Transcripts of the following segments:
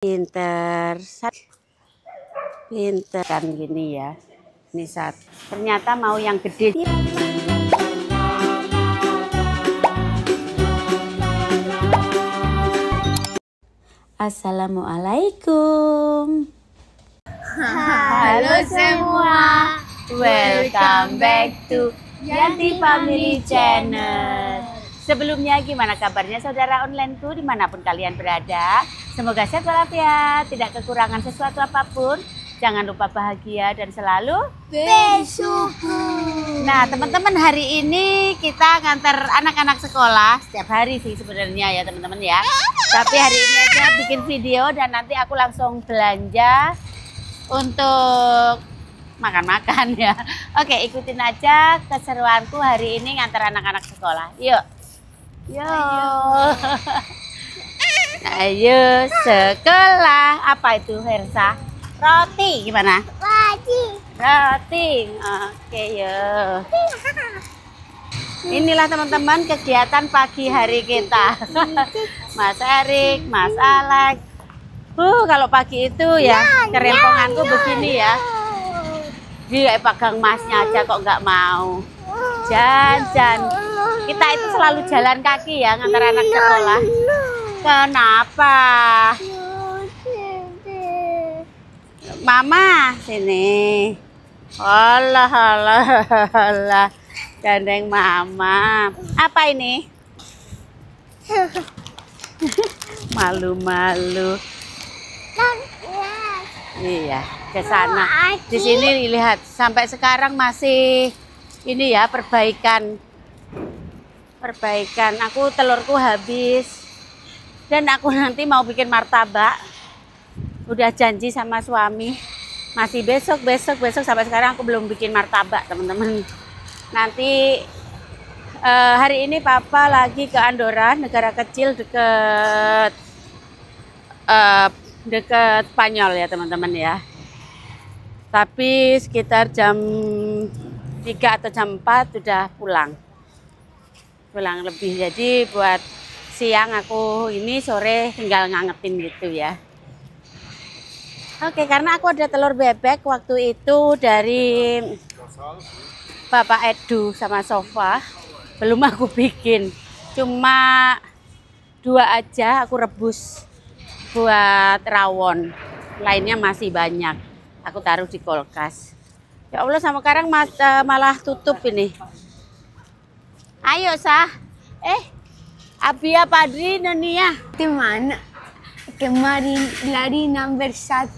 Pinter, pinter kan gini ya. Ini satu. Ternyata mau yang gede. Assalamualaikum. Halo semua, Welcome back to Yanti Family Channel. Sebelumnya gimana kabarnya saudara onlineku dimanapun kalian berada? Semoga sehat walafiat, tidak kekurangan sesuatu apapun. Jangan lupa bahagia dan selalu bersyukur. Nah teman-teman, hari ini kita ngantar anak-anak sekolah. Setiap hari sih sebenarnya ya teman-teman ya. Tapi hari ini aja bikin video dan nanti aku langsung belanja untuk makan-makan ya. Oke, ikutin aja keseruanku hari ini ngantar anak-anak sekolah. Yuk. Yuk. Ayo sekolah. Apa itu Hersa? Roti gimana? Roti. Oke, yuk. Inilah teman-teman kegiatan pagi hari kita. Mas Erik, Mas Alex. Kalau pagi itu ya keremponganku begini ya. Dia pegang masnya aja kok nggak mau. Jajan. Kita itu selalu jalan kaki ya ngantar anak sekolah. Kenapa? Mama sini. Allah Allah Allah. Gandeng mama. Apa ini? Malu-malu. Iya, ke sana. Di sini lihat sampai sekarang masih ini ya perbaikan. Aku telurku habis. Dan aku nanti mau bikin martabak. Udah janji sama suami. Masih besok sampai sekarang aku belum bikin martabak, teman-teman. Nanti hari ini papa lagi ke Andorra, negara kecil deket Spanyol ya teman-teman ya. Tapi sekitar jam 3 atau jam 4 sudah pulang lebih. Jadi buat siang aku ini, sore tinggal ngangetin gitu ya. Oke, karena aku ada telur bebek waktu itu dari Bapak Edu sama Sofa, belum aku bikin, cuma 2 aja aku rebus buat rawon, lainnya masih banyak aku taruh di kulkas. Ya Allah, sama sekarang malah tutup ini. Ayo Sah, Abia Padri Nonia. Di mana? Kemarin lari nomor 1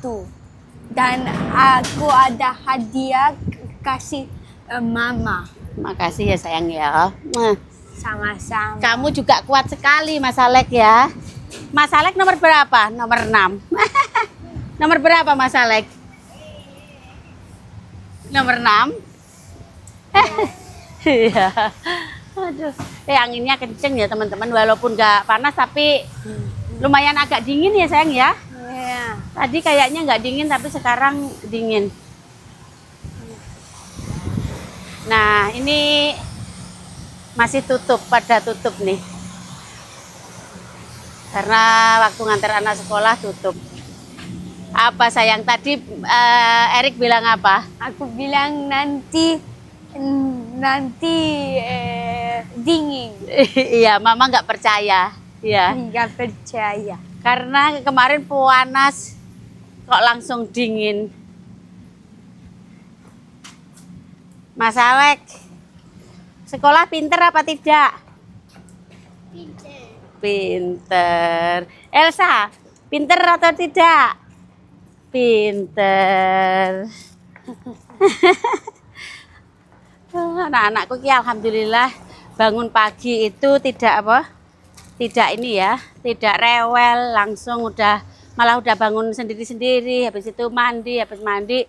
dan aku ada hadiah kasih mama. Makasih ya sayang ya. Sama-sama. Kamu juga kuat sekali Mas Alek ya. Mas Alek nomor berapa? Nomor 6. Nomor berapa Mas Alek? Nomor 6. Iya. Aduh, anginnya kenceng ya teman-teman, walaupun nggak panas tapi lumayan agak dingin ya sayang ya. Yeah. Tadi kayaknya nggak dingin tapi sekarang dingin. Nah ini masih pada tutup nih. Karena waktu ngantar anak sekolah tutup. Apa sayang tadi Erik bilang apa? Aku bilang nanti dingin. Iya, mama nggak percaya. Iya. Nggak percaya. Karena kemarin panas kok langsung dingin. Mas Alek, sekolah pinter apa tidak? Pinter. Elsa, pinter atau tidak? Pinter. Anak-anakku ki alhamdulillah bangun pagi itu tidak ini ya, tidak rewel, langsung malah udah bangun sendiri-sendiri. Habis itu habis mandi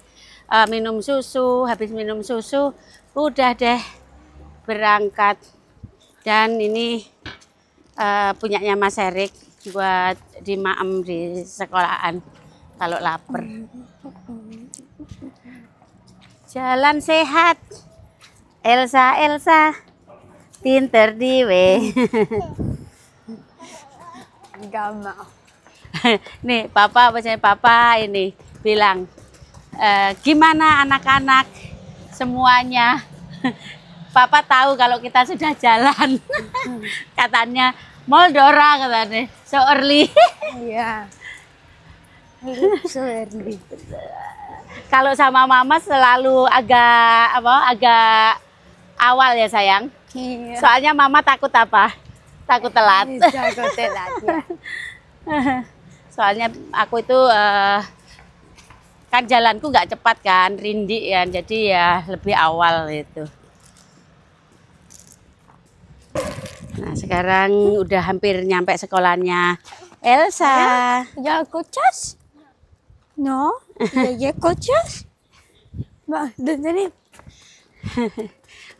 minum susu, habis minum susu udah deh berangkat. Dan ini punyanya Mas Erik buat dimaem di sekolahan kalau lapar. Jalan sehat. Elsa pinter diwe. Gak mau. Nih, papa ini bilang, gimana anak-anak semuanya? Papa tahu kalau kita sudah jalan. Katanya, Moldora katanya, so early. Iya. So early. Kalau sama mama selalu agak awal ya sayang. Iya. Soalnya mama takut apa? Takut telat. Takut telat ya. Soalnya aku itu kan jalanku nggak cepat kan, rindik ya, jadi ya lebih awal itu. Nah sekarang udah hampir nyampe sekolahnya Elsa. Ya coches? No, ya coches. Bah, dengerin.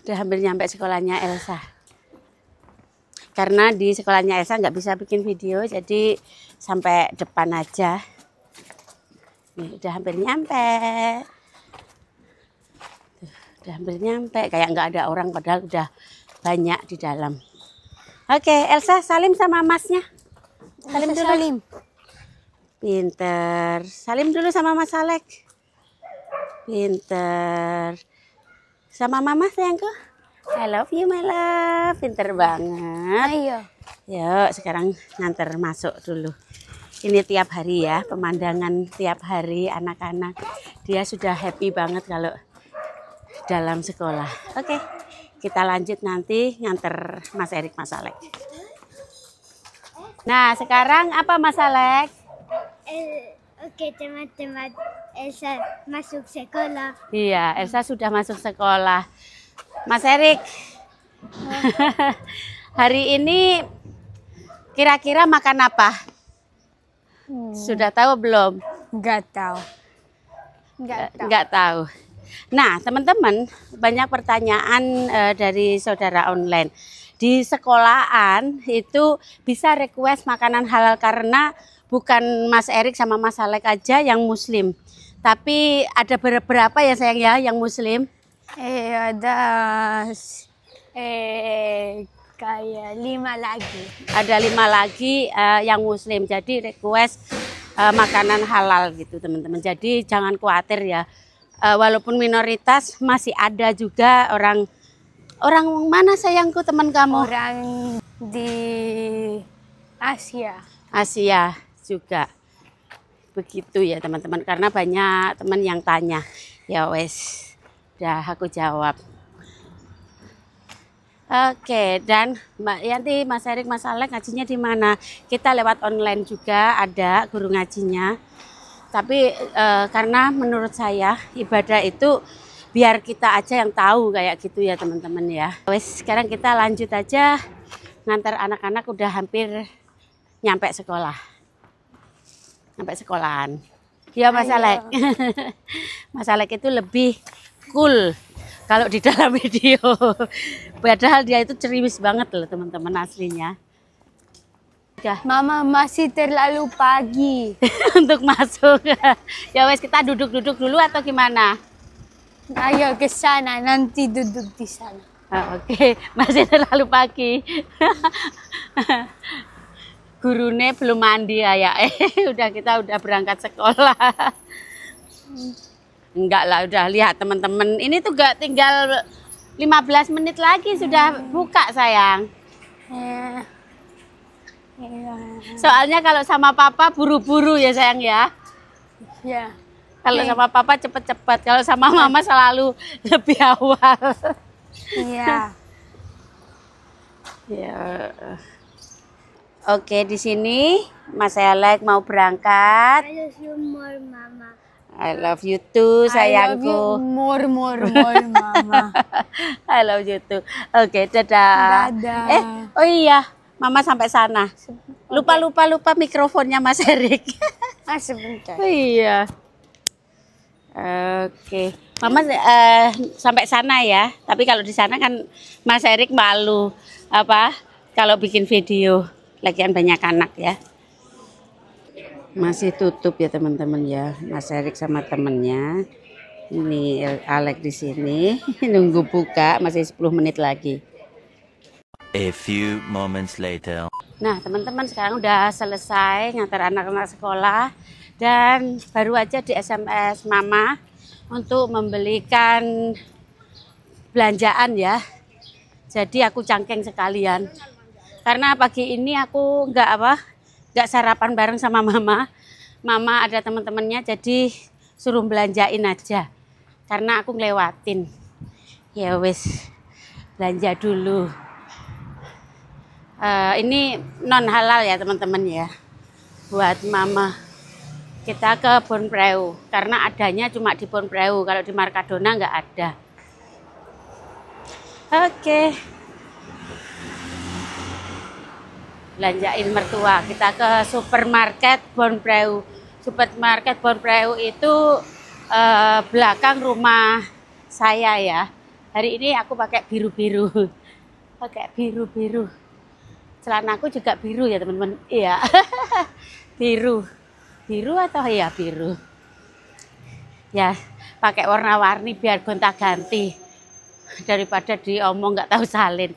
Udah hampir nyampe sekolahnya Elsa. Karena di sekolahnya Elsa nggak bisa bikin video, jadi sampai depan aja. Nih, udah hampir nyampe. Udah hampir nyampe, kayak nggak ada orang padahal udah banyak di dalam. Oke, Elsa salim sama masnya. Salim dulu. Salim. Pinter. Salim dulu sama Mas Alek. Pinter. Sama mama sayangku. I love you my love. Pinter banget. Ayo. Yuk sekarang nganter masuk dulu. Ini tiap hari ya, pemandangan tiap hari anak-anak. Dia sudah happy banget kalau dalam sekolah. Oke, kita lanjut nanti nganter Mas Erik, Mas Alek. Nah sekarang apa Mas Alek? Oke teman-teman, Elsa masuk sekolah. Iya, Elsa sudah masuk sekolah. Mas Erik, hari ini kira-kira makan apa? Sudah tahu belum? Nggak tahu. Nggak tahu. Nah, teman-teman, banyak pertanyaan dari saudara online. Di sekolahan itu bisa request makanan halal karena bukan Mas Erik sama Mas Alek aja yang muslim. Tapi ada beberapa ya sayang ya yang muslim. Ada kayak 5 lagi. Ada 5 lagi yang muslim. Jadi request makanan halal gitu teman-teman. Jadi jangan khawatir ya. Walaupun minoritas masih ada juga orang mana sayangku teman kamu? Orang di Asia. Asia juga. Begitu ya teman-teman, karena banyak teman yang tanya. Ya wes, udah aku jawab. Oke, dan Mbak Yanti, Mas Erik, Mas Alek ngajinya di mana? Kita lewat online juga ada guru ngajinya. Tapi karena menurut saya ibadah itu biar kita aja yang tahu kayak gitu ya teman-teman ya. Wes, sekarang kita lanjut aja ngantar anak-anak udah hampir nyampe sekolah. Sampai sekolahan. Ya Mas Alek. Mas Alek itu lebih cool kalau di dalam video. Padahal dia itu ceriwis banget loh teman-teman aslinya. Mama masih terlalu pagi. Untuk masuk. Ya wes kita duduk-duduk dulu atau gimana? Ayo ke sana, nanti duduk di sana. Oke, masih terlalu pagi. Gurune belum mandi kayak kita udah berangkat sekolah. Enggak lah, udah lihat teman-teman. Ini tuh gak tinggal 15 menit lagi sudah buka sayang. Soalnya kalau sama papa buru-buru ya sayang ya. Ya. Kalau sama papa cepet-cepet, kalau sama mama selalu lebih awal. Iya. Ya. Oke, di sini Mas Alek mau berangkat. I love you more, Mama. I love you too, sayangku. I love you more, Mama. I love you too. Oke, dadah. Dadah. Oh iya, Mama sampai sana. Lupa mikrofonnya Mas Erik. Sebentar. Oh iya. Oke, Mama sampai sana ya. Tapi kalau di sana kan Mas Erik malu kalau bikin video. Lagian banyak anak ya. Masih tutup ya teman-teman ya. Mas Erik sama temennya. Ini Alek di sini nunggu buka, masih 10 menit lagi. A few moments later. Nah, teman-teman sekarang udah selesai ngantar anak-anak sekolah dan baru aja di SMS Mama untuk membelikan belanjaan ya. Jadi aku cangkeng sekalian. Karena pagi ini aku nggak sarapan bareng sama Mama. Mama ada teman-temannya jadi suruh belanjain aja. Karena aku ngelewatin. Ya wes, belanja dulu. Ini non halal ya teman-teman ya, buat Mama. Kita ke Bonpreu karena adanya cuma di Bonpreu, kalau di Markadona nggak ada. Oke, belanjain mertua. Kita ke supermarket Bonpreu. Supermarket Bonpreu itu belakang rumah saya ya. Hari ini aku pakai biru-biru, pakai biru-biru. Celanaku juga biru ya teman-teman. Iya. Biru. Biru atau ya biru. Ya, pakai warna-warni biar gonta-ganti. Daripada diomong nggak tahu salin.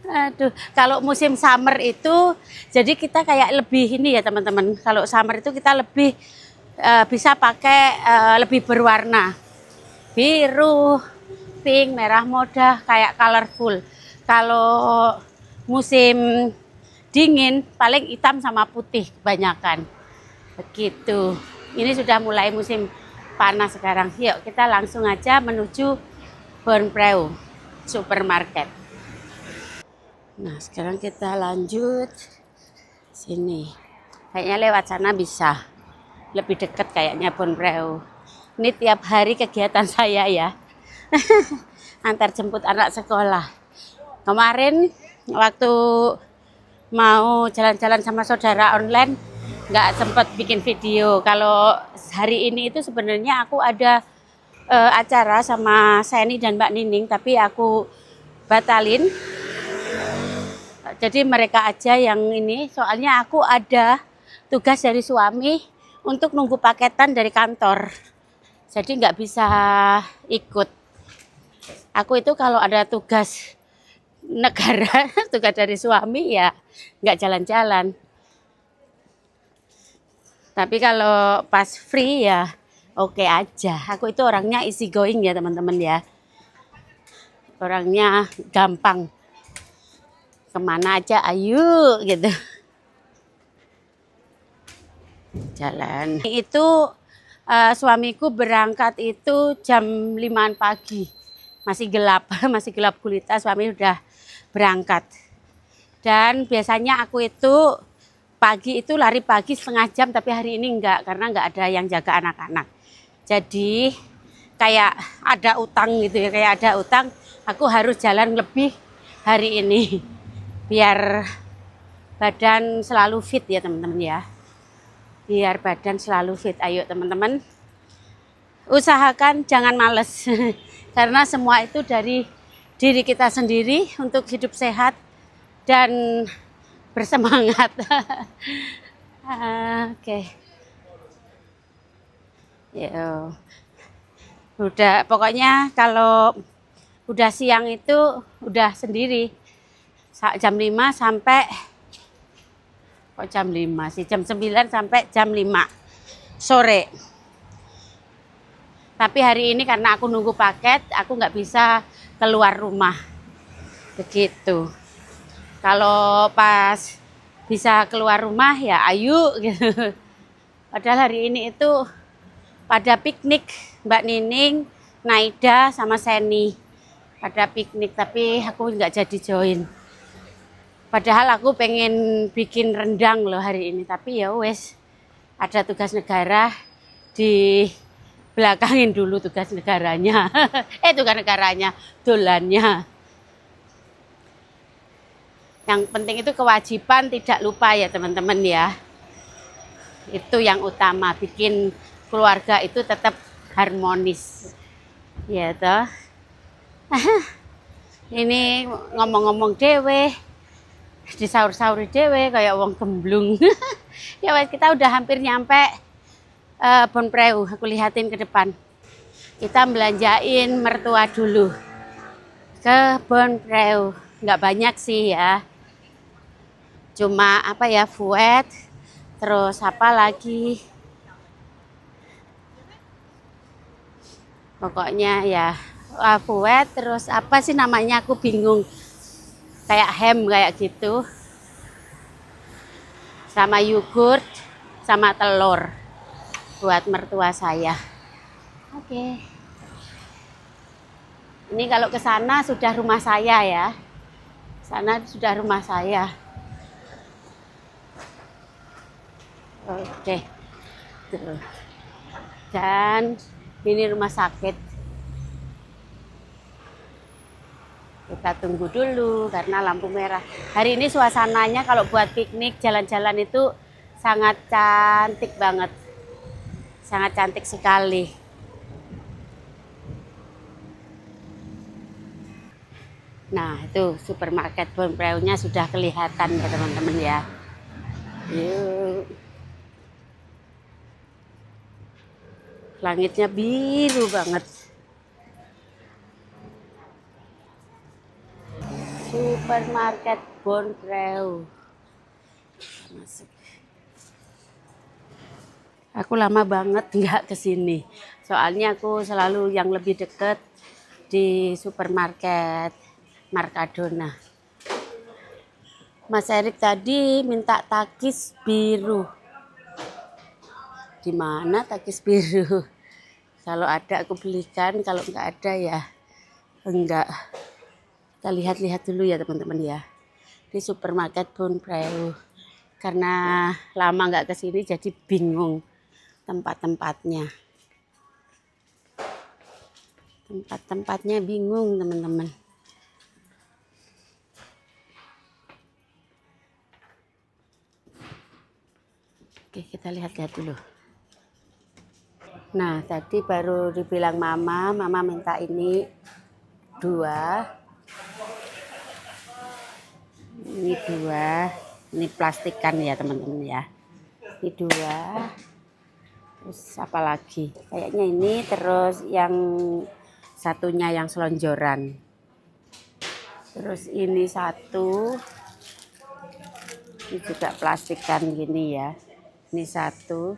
Aduh, kalau musim summer itu jadi kita kayak lebih ini ya teman-teman. Kalau summer itu kita lebih bisa pakai lebih berwarna. Biru, pink, merah muda, kayak colorful. Kalau musim dingin paling hitam sama putih kebanyakan. Begitu. Ini sudah mulai musim panas sekarang. Yuk kita langsung aja menuju Bonpreu supermarket. Nah sekarang kita lanjut sini. Kayaknya lewat sana bisa. Lebih dekat kayaknya Bonpreu. Ini tiap hari kegiatan saya ya. Antar jemput anak sekolah. Kemarin waktu mau jalan-jalan sama saudara online nggak sempat bikin video. Kalau hari ini itu sebenarnya aku ada acara sama Seni dan Mbak Nining, tapi aku batalin. Jadi mereka aja yang ini, soalnya aku ada tugas dari suami untuk nunggu paketan dari kantor. Jadi nggak bisa ikut. Aku itu kalau ada tugas negara, tugas dari suami ya nggak jalan-jalan. Tapi kalau pas free ya oke aja. Aku itu orangnya easy going ya teman-teman ya. Orangnya gampang. Kemana aja ayo gitu. Jalan. Itu suamiku berangkat itu jam 5 pagi. Masih gelap, masih gelap gulita, suami udah berangkat. Dan biasanya aku itu pagi itu lari pagi setengah jam, tapi hari ini enggak karena enggak ada yang jaga anak-anak. Jadi kayak ada utang gitu ya, kayak ada utang. Aku harus jalan lebih hari ini biar badan selalu fit ya teman-teman ya. Biar badan selalu fit. Ayo teman-teman, usahakan jangan males karena semua itu dari diri kita sendiri untuk hidup sehat dan bersemangat. Oke. Ya. Udah pokoknya kalau udah siang itu udah sendiri. Jam 5 sampai kok jam 5 sih, jam 9 sampai jam 5 sore. Tapi hari ini karena aku nunggu paket, aku nggak bisa keluar rumah. Begitu. Kalau pas bisa keluar rumah ya ayo gitu. Padahal hari ini itu pada piknik, Mbak Nining, Naida sama Seni. Pada piknik, tapi aku nggak jadi join. Padahal aku pengen bikin rendang loh hari ini, tapi ya wes ada tugas negara, di belakangin dulu tugas negaranya. Tugas negaranya, dolannya. Yang penting itu kewajiban tidak lupa ya teman-teman ya. Itu yang utama, bikin keluarga itu tetap harmonis. Ya toh. Ini ngomong-ngomong dewe. Di sahur-sahur dewe kayak wong gemblung. Ya wes kita udah hampir nyampe Bonpreu. Aku lihatin ke depan. Kita belanjain mertua dulu ke Bonpreu. Nggak banyak sih ya. Cuma apa ya, fuet, terus apa lagi, pokoknya ya fuet, terus apa sih namanya aku bingung, kayak ham kayak gitu, sama yogurt, sama telur buat mertua saya. Oke. Ini kalau ke sana sudah rumah saya ya. Sana sudah rumah saya. Oke. Tuh. Dan ini rumah sakit. Kita tunggu dulu karena lampu merah. Hari ini suasananya kalau buat piknik, jalan-jalan itu sangat cantik banget. Sangat cantik sekali. Nah, itu supermarket Bonpreu-nya sudah kelihatan ya teman-teman ya. Yuk. Langitnya biru banget. Supermarket Bonpreu. Masuk. Aku lama banget nggak ke sini. Soalnya aku selalu yang lebih deket di supermarket Mercadona. Mas Erik tadi minta takis biru. Di mana takis biru? Kalau ada aku belikan, kalau nggak ada ya enggak. Kita lihat-lihat dulu ya teman-teman ya. Di supermarket Bonpreu. Karena lama nggak ke sini jadi bingung tempat-tempatnya. Tempat-tempatnya bingung teman-teman. Oke, kita lihat-lihat dulu. Nah, tadi baru dibilang mama minta ini 2. Ini 2. Ini plastikan ya teman-teman ya. Ini 2. Terus apa lagi? Kayaknya ini, terus yang satunya yang selonjoran. Terus ini 1. Ini juga plastikan gini ya. Ini 1.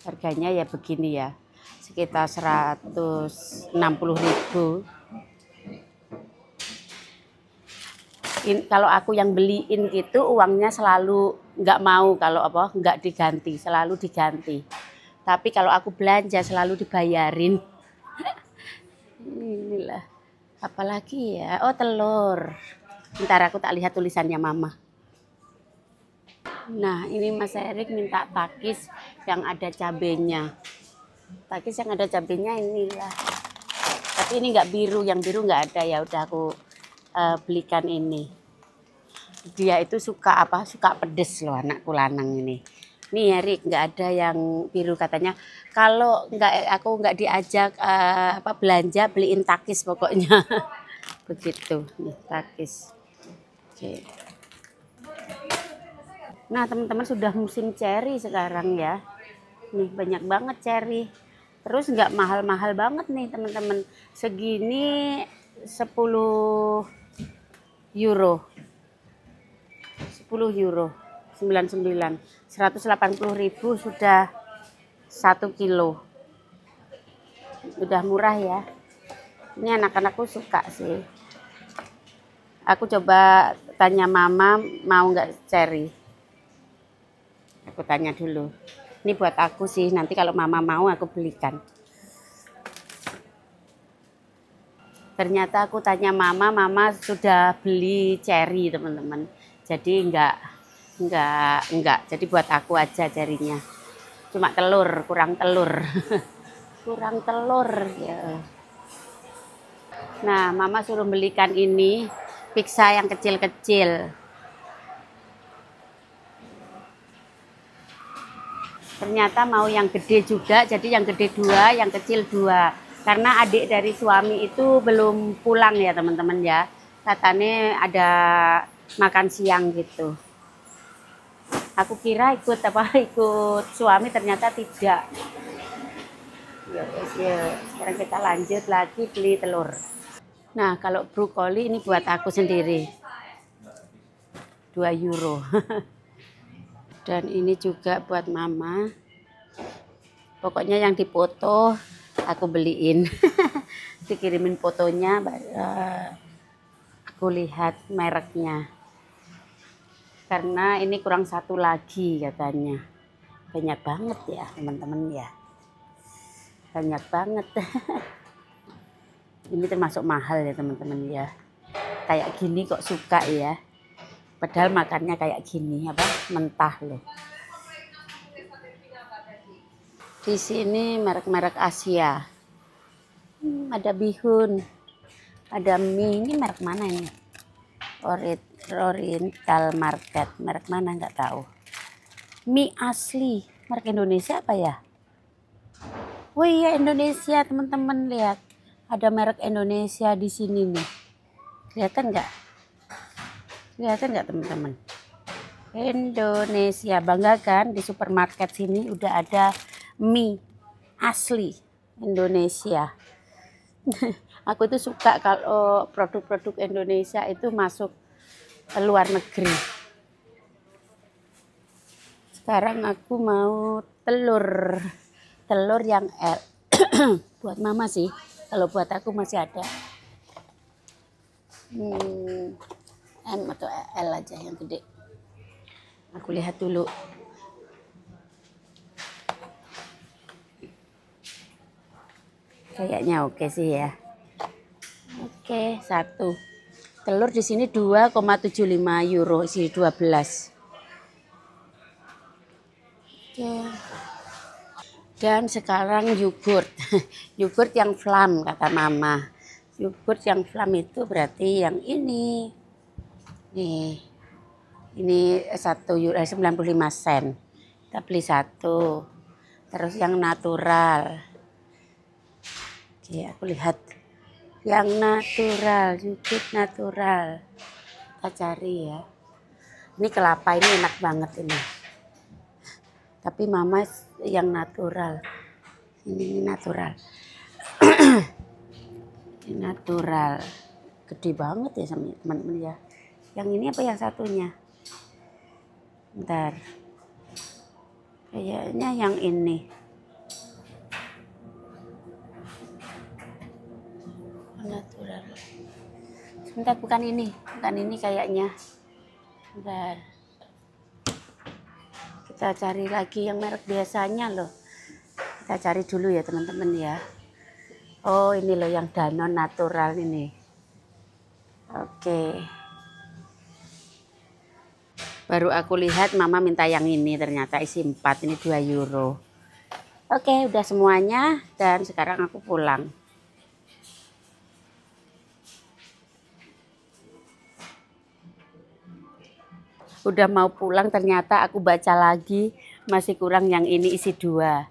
Harganya ya begini ya. Sekitar 160.000. Kalau aku yang beliin gitu uangnya selalu nggak mau, kalau apa nggak diganti, selalu diganti. Tapi kalau aku belanja selalu dibayarin. Inilah. Apalagi ya, oh telur. Ntar aku tak lihat tulisannya mama. Nah ini Mas Erik minta takis yang ada cabenya. Takis yang ada cabenya inilah. Tapi ini nggak biru, yang biru nggak ada, ya udah aku belikan ini. Dia itu suka apa? Suka pedes loh anakku lanang ini. Nih Erik, nggak ada yang biru katanya. Kalau aku nggak diajak belanja, beliin takis pokoknya. Begitu nih takis. Oke. Nah teman-teman, sudah musim ceri sekarang ya. Nih banyak banget ceri. Terus nggak mahal-mahal banget nih teman-teman. Segini 10 euro. 10 euro 99, 180.000 sudah 1 kilo. Udah murah ya. Ini anak-anakku suka sih. Aku coba tanya mama mau nggak ceri. Aku tanya dulu. Ini buat aku sih, nanti kalau mama mau aku belikan. Ternyata aku tanya mama sudah beli ceri teman-teman. Jadi enggak. Jadi buat aku aja cerinya. Cuma telur, kurang telur. Kurang telur ya. Nah, mama suruh belikan ini pizza yang kecil-kecil. Ternyata mau yang gede juga, jadi yang gede 2, yang kecil 2. Karena adik dari suami itu belum pulang ya teman-teman ya. Katanya ada makan siang gitu. Aku kira ikut suami, ternyata tidak. Ya. Sekarang kita lanjut lagi beli telur. Nah kalau brokoli ini buat aku sendiri. 2 euro. Dan ini juga buat mama. Pokoknya yang dipoto aku beliin. Dikirimin fotonya, aku lihat mereknya. Karena ini kurang satu lagi katanya. Banyak banget ya teman-teman ya. Banyak banget. Ini termasuk mahal ya teman-teman ya. Kayak gini kok suka ya. Padahal makannya kayak gini apa mentah loh. Di sini merek-merek Asia. Ada bihun, ada mie. Ini merek mana ini? Oriental Market. Merek mana nggak tahu. Mie asli. Merek Indonesia apa ya? Oh iya Indonesia teman-teman, lihat. Ada merek Indonesia di sini nih. Kelihatan nggak? Kelihatan nggak teman-teman? Indonesia, bangga kan di supermarket sini udah ada mie asli Indonesia. Aku tuh suka kalau produk-produk Indonesia itu masuk ke luar negeri. Sekarang aku mau telur yang L. Buat mama sih, kalau buat aku masih ada. M atau L aja yang gede. Aku lihat dulu. Kayaknya oke sih ya. Oke, 1. Telur di sini 2,75 euro, isi 12. Oke. Dan sekarang yogurt. Yogurt yang flam kata mama. Yogurt yang flam itu berarti yang ini. Nih. Ini 1 euro 95 sen. Kita beli 1. Terus yang natural. Oke, aku lihat yang natural, yogurt natural. Kita cari ya. Ini kelapa, ini enak banget ini. Tapi mama yang natural. Ini natural. Ini natural. Gede banget ya sama teman-teman ya. Yang ini apa yang satunya? Bentar. Kayaknya yang ini. Natural. Sebentar, bukan ini kayaknya. Bentar. Kita cari lagi yang merek biasanya loh. Kita cari dulu ya teman-teman ya. Oh ini loh yang Danone natural ini. Oke. Baru aku lihat mama minta yang ini, ternyata isi 4, ini 2 euro. Oke, udah semuanya dan sekarang aku pulang. Udah mau pulang ternyata aku baca lagi masih kurang yang ini isi 2.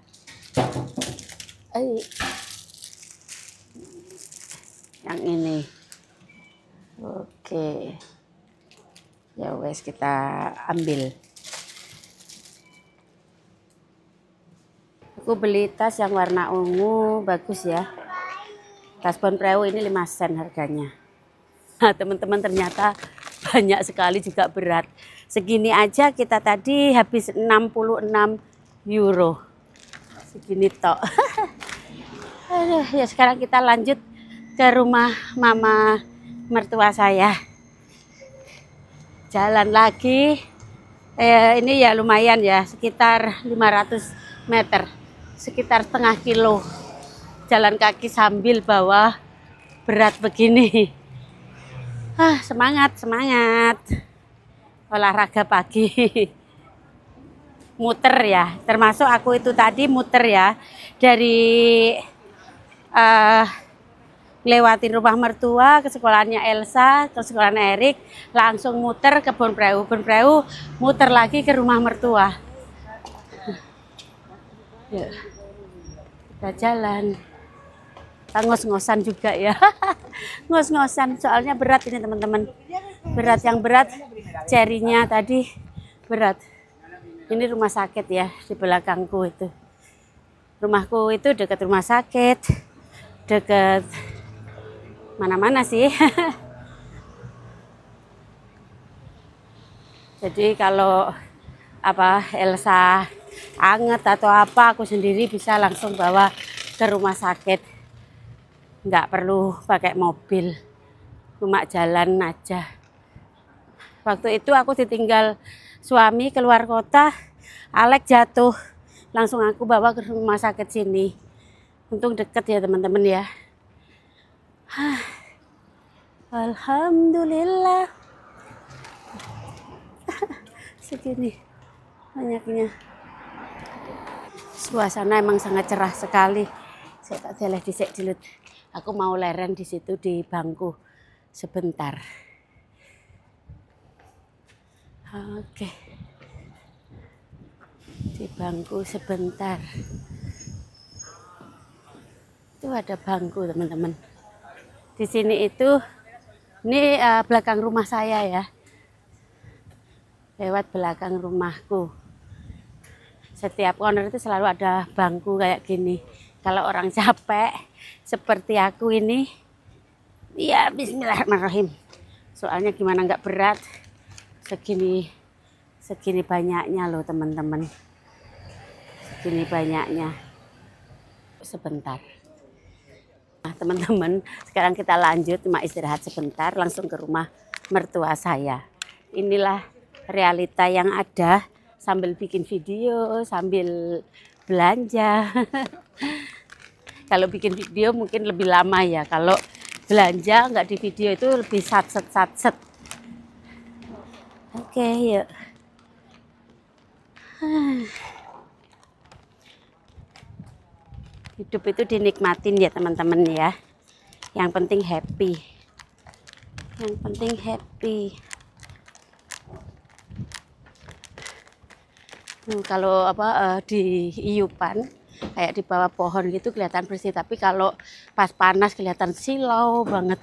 Yang ini. Oke. Ya wes kita ambil. Aku beli tas yang warna ungu, bagus ya. Tas Bonpreu ini 5 sen harganya. Nah teman-teman ternyata banyak sekali juga berat. Segini aja kita tadi habis 66 euro. Segini tok. Aduh, ya sekarang kita lanjut ke rumah mama mertua saya. Jalan lagi. Ini ya lumayan ya, sekitar 500 meter. Sekitar setengah kilo. Jalan kaki sambil bawa berat begini. Semangat, semangat. Olahraga pagi. Muter ya, termasuk aku itu tadi muter ya. Dari lewatin rumah mertua ke sekolahnya Elsa, ke sekolahnya Erik, langsung muter ke Bonpreu. Bonpreu muter lagi ke rumah mertua. Ya. Kita jalan. Kita ngos-ngosan juga ya. Ngos-ngosan soalnya berat ini teman-teman. Berat, yang berat cerinya tadi berat. Ini rumah sakit ya di belakangku itu. Rumahku itu dekat rumah sakit. Dekat mana-mana sih. Jadi kalau Elsa anget atau apa, aku sendiri bisa langsung bawa ke rumah sakit. Nggak perlu pakai mobil, cuma jalan aja. Waktu itu aku ditinggal suami keluar kota, Alek jatuh, langsung aku bawa ke rumah sakit sini. Untung deket ya teman-teman ya. Alhamdulillah. Segini banyaknya. Suasana emang sangat cerah sekali. Saya tak boleh disek dulu. Aku mau leren di situ di bangku sebentar. Oke. Di bangku sebentar. Itu ada bangku teman-teman. Di sini itu, ini belakang rumah saya ya. Lewat belakang rumahku. Setiap corner itu selalu ada bangku kayak gini. Kalau orang capek seperti aku ini, ya bismillahirrahmanirrahim. Soalnya gimana nggak berat, segini banyaknya loh teman-teman. Segini banyaknya. Sebentar. Nah teman-teman, sekarang kita lanjut, cuma istirahat sebentar, langsung ke rumah mertua saya. Inilah realita yang ada sambil bikin video, sambil belanja. Kalau bikin video mungkin lebih lama ya, kalau belanja nggak di video itu lebih satset. Oke, yuk. Hidup itu dinikmatin ya teman-teman ya. Yang penting happy. Yang penting happy. Kalau di Iyupan kayak di bawah pohon gitu kelihatan bersih, tapi kalau pas panas kelihatan silau banget,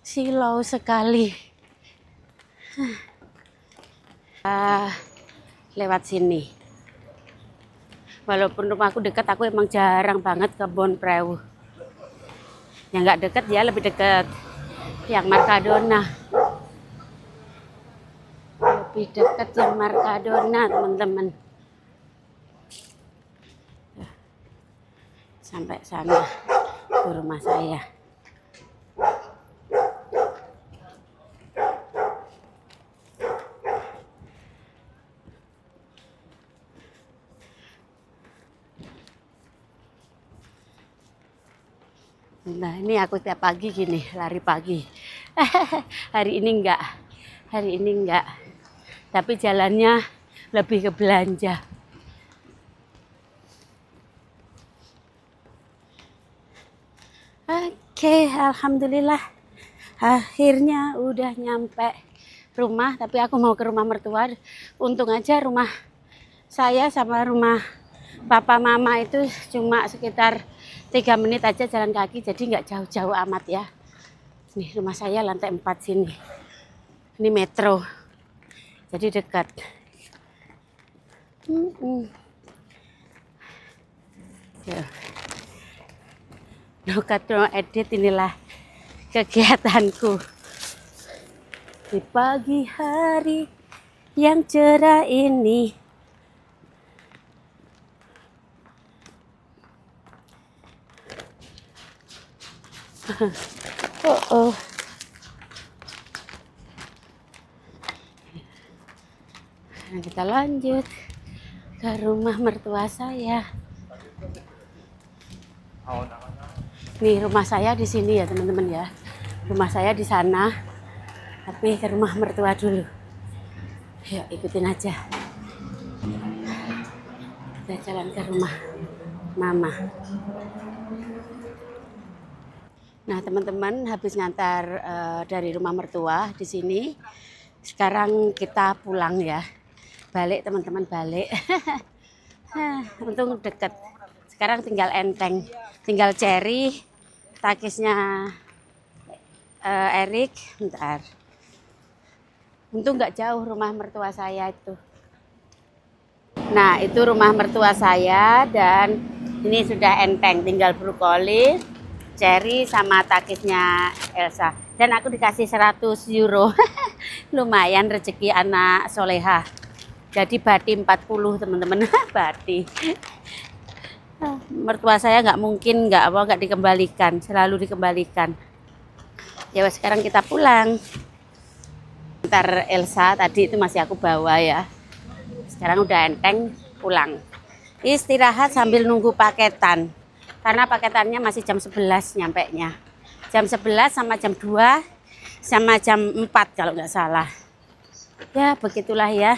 silau sekali. Lewat sini, walaupun rumahku dekat, aku emang jarang banget ke Bon Preu. Yang nggak dekat ya lebih dekat yang Markadona. Lebih dekat yang Markadona teman-teman. Sampai sana ke rumah saya. Nah ini aku tiap pagi gini, lari pagi. Hari ini enggak. Tapi jalannya lebih ke belanja. Oke, alhamdulillah. Akhirnya udah nyampe rumah, tapi aku mau ke rumah mertua. Untung aja rumah saya sama rumah papa mama itu cuma sekitar 3 menit aja jalan kaki, jadi nggak jauh-jauh amat ya. Nih rumah saya lantai 4 sini. Ini metro. Jadi dekat. No cut, no edit, inilah kegiatanku di pagi hari yang cerah ini. Oh. Nah, kita lanjut ke rumah mertua saya. Nih rumah saya di sini ya teman-teman ya. Rumah saya di sana, tapi ke rumah mertua dulu. Yuk ikutin aja. Kita jalan ke rumah mama. Nah teman-teman, habis ngantar dari rumah mertua di sini, sekarang kita pulang ya. Balik teman-teman, balik. Untung deket. Sekarang tinggal enteng, tinggal Cherry, takisnya Erik. Bentar. Untung nggak jauh rumah mertua saya itu. Nah itu rumah mertua saya dan ini sudah enteng, tinggal brokoli, Cherry sama takisnya Elsa. Dan aku dikasih 100 euro. Lumayan rezeki anak soleha. Jadi bati 40 teman-teman. Bati. Mertua saya nggak mungkin nggak dikembalikan, selalu dikembalikan. Ya sekarang kita pulang. Ntar Elsa tadi itu masih aku bawa ya. Sekarang udah enteng pulang. Istirahat sambil nunggu paketan. Karena paketannya masih jam 11 nyampenya. Jam 11 sama jam 2 sama jam 4 kalau nggak salah. Ya begitulah ya.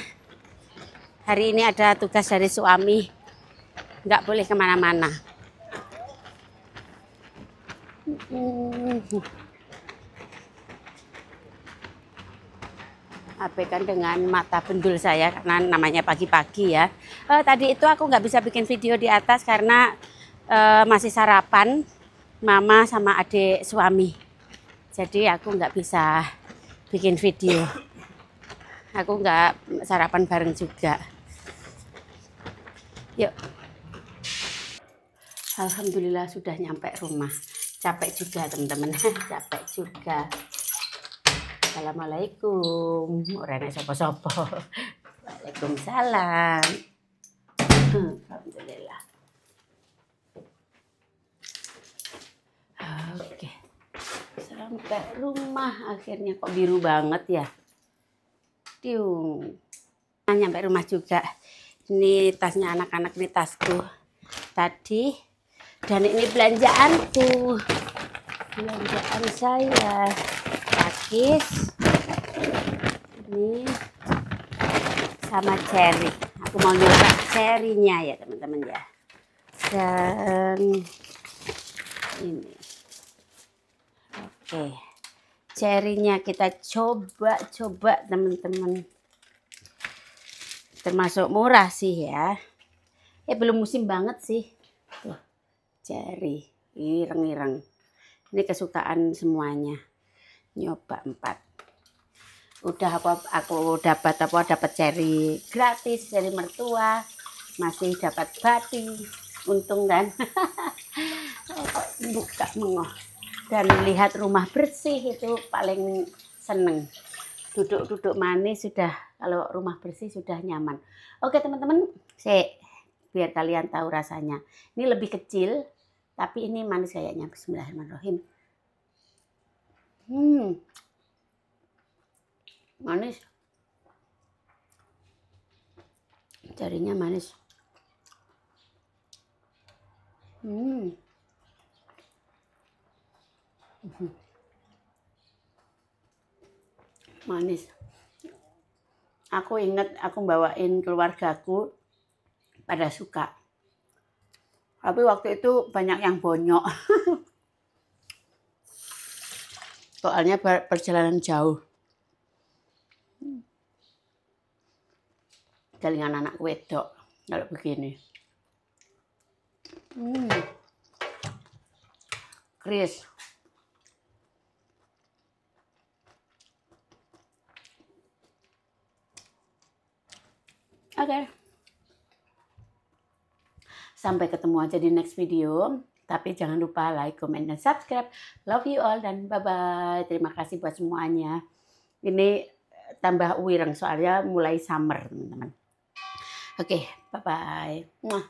Hari ini ada tugas dari suami, nggak boleh kemana-mana. Abaikan dengan mata bendul saya karena namanya pagi-pagi ya. Tadi itu aku nggak bisa bikin video di atas karena masih sarapan mama sama adik suami. Jadi aku nggak bisa bikin video. Aku nggak sarapan bareng juga. Yuk. Alhamdulillah sudah nyampe rumah. Capek juga teman-teman. Capek juga. Assalamualaikum. Orangnya sopo-sopo. Waalaikumsalam. Alhamdulillah. Oke. Sampai rumah akhirnya, kok biru banget ya. Tiung. Nyampe rumah juga. Ini tasnya anak-anak, ini tasku tadi, dan ini belanjaanku, belanjaan saya, pakis, ini sama cherry. Aku mau nyoba cherry-nya ya teman-teman ya. Dan ini, oke, cherry-nya kita coba teman-teman. Termasuk murah sih ya. Belum musim banget sih. Tuh, cherry, ireng-ireng. Ini kesukaan semuanya. Nyoba 4. Udah aku dapat cherry gratis dari mertua. Masih dapat bati. Untung kan. Buka mengoh. Dan lihat rumah bersih itu paling seneng. Duduk-duduk manis sudah, kalau rumah bersih sudah nyaman. Oke teman-teman, biar kalian tahu rasanya. Ini lebih kecil, tapi ini manis kayaknya. Bismillahirrahmanirrahim. Manis. Jarinya manis. Manis. Aku ingat aku bawain keluargaku pada suka. Tapi waktu itu banyak yang bonyok. Soalnya perjalanan jauh. Dengan anak wedok kalau begini. Kris. Oke. Sampai ketemu aja di next video. Tapi jangan lupa like, comment, dan subscribe. Love you all dan bye-bye. Terima kasih buat semuanya. Ini tambah wireng soalnya mulai summer teman-teman. Oke, bye-bye. Muah.